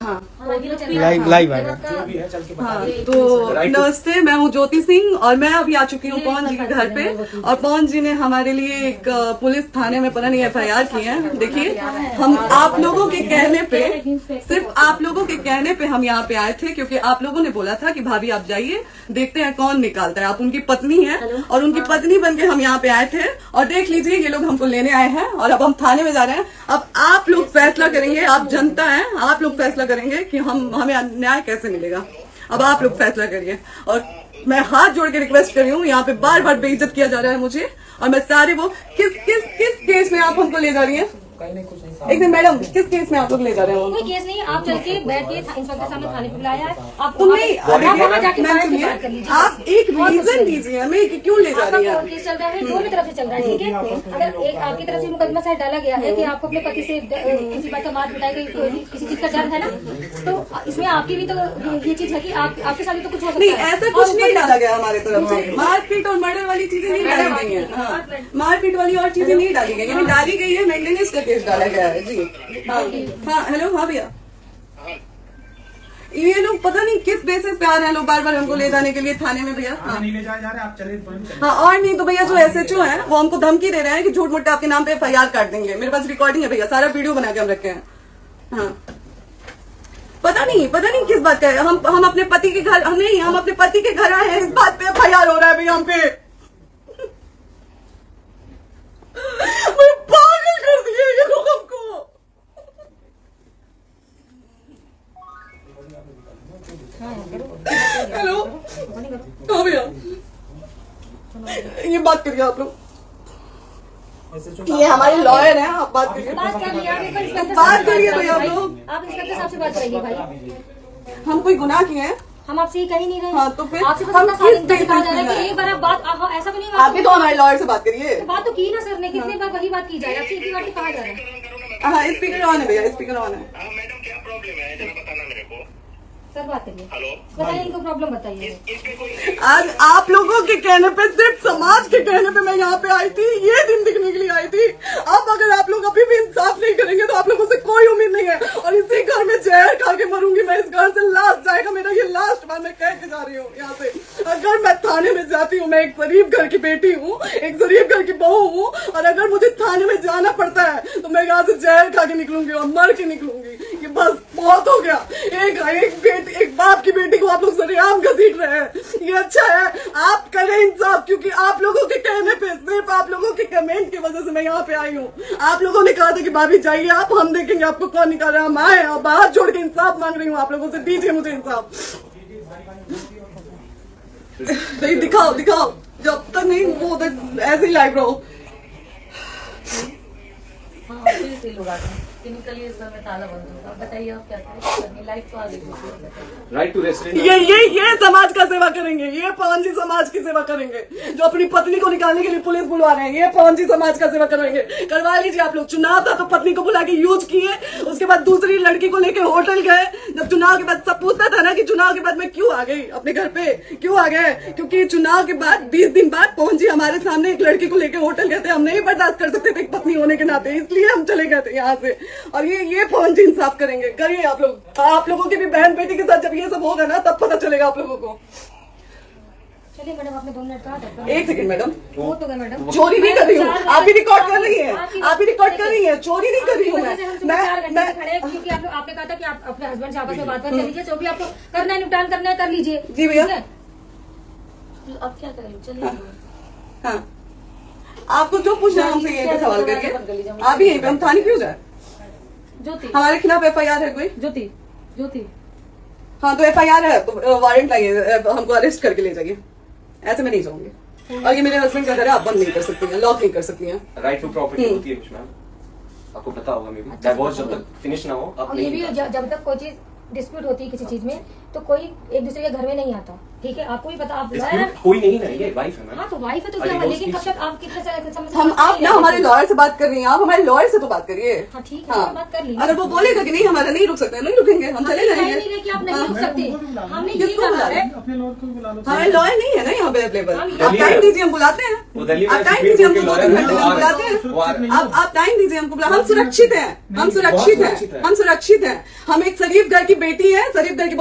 हाँ लाइव आएगा। हाँ तो नमस्ते, मैं हूँ ज्योति सिंह और मैं अभी आ चुकी हूँ पवन जी के घर पे। और पवन जी ने हमारे लिए एक पुलिस थाने में पता नहीं FIR की है। देखिए, हम आप लोगों के कहने पे, सिर्फ आप लोगों के कहने पे हम यहाँ पे आए थे, क्योंकि आप लोगों ने बोला था कि भाभी आप जाइए, देखते हैं कौन निकालता है। आप उनकी पत्नी हैं और उनकी पत्नी बनके हम यहाँ पे आए थे। और देख लीजिए, ये लोग हमको लेने आए हैं और अब हम थाने में जा रहे हैं। अब आप लोग फैसला करेंगे, आप जनता हैं, आप लोग फैसला करेंगे कि हमें न्याय कैसे मिलेगा। अब आप लोग फैसला करिए। और मैं हाथ जोड़ के रिक्वेस्ट कर रही हूँ, यहाँ पे बार बार बेइज्जत किया जा रहा है मुझे। और मैं सारे वो किस केस में आप हमको ले जा रही हैं? एक दिन मैडम, किस केस में आप लोग ले जा रहे हो? कोई केस नहीं, आप चल के बैठ के इंस्पेक्टर सामने थाने पे बुलाया है। आप तो नहीं, आप एक रीजन दीजिए हमें कि क्यों ले जा रही हैं? केस चल रहा है, दोनों तरफ से चल रहा है, ठीक है। अगर एक आपकी तरफ से मुकदमा शायद डाला गया है कि आपको अपने पति से किसी बात का मार पिटाई किसी चीज का डर है ना, तो इसमें आपकी भी तो ये चीज है कि आपके साथ भी तो कुछ हो सकता है। नहीं, ऐसा कुछ नहीं डाला गया हमारे तरफ से। मारपीट और मर्डर वाली चीजें नहीं डाली गई है। मारपीट वाली और चीजें नहीं डाली गई है। डाली गई है मेंटेनेंस का केस डाला गया है जी। हाँ हेलो, हाँ भैया, ये लोग पता नहीं किस बेसिस पे आ रहे हैं लोग बार बार हमको ले जाने के लिए थाने में भैया। हाँ नहीं ले जाए जा रहे, आप चले। हाँ, और नहीं तो भैया जो SHO है वो हमको धमकी दे रहे हैं कि झूठ मूठ आपके नाम पे FIR काट देंगे। मेरे पास रिकॉर्डिंग है भैया, सारा वीडियो बना के हम रखे हैं। हाँ, पता नहीं किस बात का है। हम अपने पति के घर, हम अपने पति के घर आए हैं, इस बात पे FIR हो रहा है भैया हम पे। पागल कर दिए ये लोग हमको। हेलो, हाँ भैया, ये बात करिए आप लोग। ये हमारे लॉयर हैं, आप बात करिए। बात कर लिया, बात करिए भैया आप लोग। आप इंस्पेक्टर साहब से बात करेंगे भाई। हम कोई गुनाह किए हैं? हम आपसे ये कह ही नहीं रहे। हाँ, तो फिर आपसे बस हम इतना किस सारी बेसिस कहा जा रहा है पे कि एक बार आप बात ऐसा भी नहीं आप भी तो हमारे लॉयर से बात करिए। बात तो की ना सर ने, कितनी बार वही बात की जाए, आपसे इतनी बार तो कहा जा रहा है। हाँ, स्पीकर ऑन है भैया, स्पीकर ऑन है। मैडम क्या प्रॉब्लम है जरा बताना मेरे को। सर बात करिए, हेलो, बताइए इनको प्रॉब्लम बताइए। इसमें कोई आज आप लोगों के कहने पे, सिर्फ समाज के कहने पे मैं यहाँ पे आई थी, ये दिन दिखने के लिए आई थी। अब अगर आप लोग अभी भी इंसाफ नहीं करेंगे तो आप लोगों से कोई उम्मीद नहीं है। और इसी घर में जहर खा के मरूंगी मैं। इस घर से लास्ट जाएगा मेरा, ये लास्ट बार मैं कह के जा रही हूँ यहाँ से। अगर मैं थाने में जाती हूँ, मैं एक गरीब घर की बेटी हूँ, एक गरीब घर की बहू हूँ, और अगर मुझे थाने में जाना पड़ता है तो मैं यहाँ से जहर खा के निकलूंगी और मर के निकलूंगी। ये बस बहुत हो गया। एक बाप की बेटी को आप लोग सरेआम घसीट रहे हैं। ये अच्छा है? आप करें इंसाफ, क्योंकि आप लोगों के कहने पे, सिर्फ आप लोगों के कमेंट की वजह से मैं यहाँ पे आई हूँ। आप लोगों ने कहा था कि भाभी जाइए आप, हम देखेंगे आपको कौन निकाल रहा है। हम आए और बाहर छोड़ के इंसाफ मांग रही हूँ आप लोगों से। दीजिए मुझे इंसाफ। नहीं, दिखाओ, जब तक नहीं वो तक ऐसे ही लाइव रहो। केमिकली इस घर में ताला बंद होगा। बताइए आप क्या करेंगे? लाइफ तो आ गई। Right to restaurant. ये समाज का सेवा करेंगे। ये पवन जी समाज की सेवा करेंगे, जो अपनी पत्नी को निकालने के लिए पुलिस बुलवा रहे हैं। ये पवन जी समाज का सेवा करेंगे। करवा लीजिए आप लोग। चुनाव था तो पत्नी को बुला के यूज किए, उसके बाद दूसरी लड़की को लेके होटल गए। जब चुनाव के बाद सब पूछता था ना कि चुनाव के बाद मैं क्यों आ गई अपने घर पे, क्यों आ गए? क्योंकि चुनाव के बाद 20 दिन बाद पवन जी हमारे सामने एक लड़की को लेके होटल गए थे। हम नहीं बर्दाश्त कर सकते थे एक पत्नी होने के नाते, इसलिए हम चले गए थे यहाँ से। और ये पवन जी इंसाफ करेंगे। करिए आप लोग। आप लोगों की भी बहन बेटी के साथ जब ये सब होगा ना, तब पता चलेगा आप लोगों को। चलिए मैडम, आपने 2 मिनट कहा। एक सेकंड मैडम, वो तो गए मैडम। चोरी नहीं कर रही हूँ। आप भी रिकॉर्ड कर रही हैं, आप भी रिकॉर्ड कर रही हैं। चोरी नहीं कर रही हूँ मैं। खड़े क्योंकि आपने कहा था कि आप अपने हस्बैंड से आपस में बात कर लीजिए, जो भी आपको करना है निपटान करना है कर लीजिए। जी भैया। अब क्या करें? चलिए। हाँ, आपको जो पूछना है हमसे यही पे सवाल करिए। आप भी यहीं पे, हम थाने क्यों जाए? ज्योति, हमारे खिलाफ FIR है कोई? ज्योति हाँ, तो FIR है तो वारंट लाइए, हमको अरेस्ट करके ले जाइए। ऐसे मैं नहीं जाऊंगी। और ये मेरे हस्बैंड का घर है, आप बंद नहीं कर सकती हैं, लॉक नहीं कर सकती हैं। राइट टू प्रॉपर्टी होती है कुछ मैम, आपको पता होगा। मे बी डाइवोर्स जब तक फिनिश ना हो, आप और ये भी जब तक कोई चीज डिस्प्यूट होती है किसी चीज में, तो कोई एक दूसरे के घर में नहीं आता। ठीक है, आपको भी पता, आप बुलाया ना। कोई नहीं ना, ये वाइफ है मैम। हाँ तो वाइफ है तो अरे क्या हुआ, वो लेकिन कब उसकी- तक आप कितने समय हम आप ना हमारे लॉयर से बात कर रही हैं, आप हमारे लॉयर से तो बात करिए। हाँ ठीक है, मैं बात कर ली। अगर वो बोलेगा कि नहीं हमारा नहीं रुक सकते, नहीं रुकेंगे, हम चले नहीं जाएंगे। नहीं कि आप नहीं रुक सकते, हमने यही किसको कहा बुला है। रहे? हमारे लॉयर नहीं है ना यहाँ पे अवेलेबल। हम- आप टाइम दीजिए, हम बुलाते हैं। वो दिल्ली में आप टाइम सुप्रीम दीजिए, कोर्ट हमको के 2-3 लॉयर घंटे हैं, में वो बुलाते हैं। वो आ रहे हैं। आप टाइम दीजिए हमको, हम सुरक्षित हैं, हम सुरक्षित हैं, हम सुरक्षित हैं। हम एक शरीफ घर की बेटी है, शरीफ घर की